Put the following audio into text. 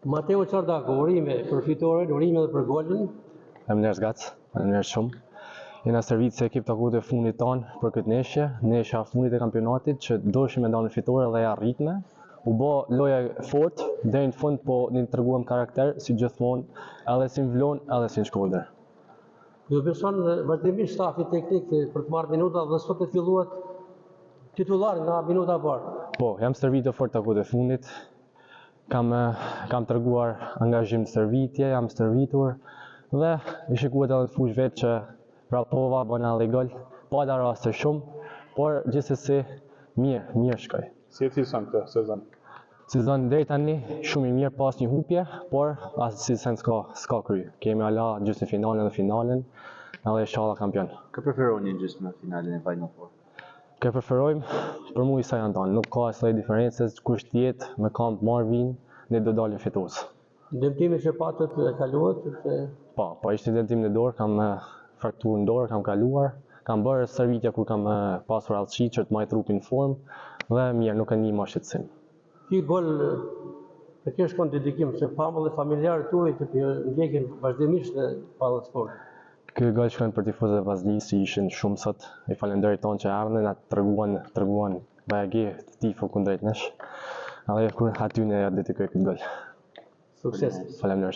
Mateo Çardako, urime për fitoren, urime dhe për golin. Faleminderit Gac, faleminderit shumë. Jena servit se ekip takut e fundit tonë për këtë neshje, neshja fundit e kampionatit që doshim me ndonë fitore dhe ja rritme. U bë loja fort, deri në fund, po një treguam karakter si gjithmonë, edhe si në Vlorë, edhe si në Shkodër. Ju beson vazhdimisht stafi teknik për të marrë minuta dhe sot të filluat titullar nga minuta e parë. Po, jam servit e fort takut e fundit. Kam treguar angazhim të servitje, jam servitur dhe i shikuat edhe të fush vetë që prapova, bëna edhe gol, pa da raste shumë, por gjithsesi mirë shkoj. Si e fisan këtë sezon? Sezon deri tani shumë i mirë pas një hupje, por as si sen s'ka kry. Kemi ala gjysmë finalen dhe finalen, edhe inshallah kampion. Kë preferoni gjysmë finalen e Final Four? Kë preferojmë, për mua sa janë tonë, nuk ka asnjë diferencë, kush tjetë me kamp marr vin, ne do dalim fitues. Dëmtimi që patët e kaluat? Po ishte dëmtim në dorë, kam frakturë në dorë, kam kaluar, kam bërë servitja kur kam pasur allëqi që të maj trupin në formë, dhe mirë, nuk e një ma shqetësim. Ky gol për kjo shkon dedikim, se familje dhe familjarët tuaj të ndjekin vazhdimisht në pallën sport. Ky gol shkon për tifozët e Vazhlisë që ishin shumë sot, i falenderoj tonë që ardhen, na treguan bajagi të tifo kundrejt nesh, edhe kur aty ne ja dedikoj këtë gol. Sukses. Faleminderit.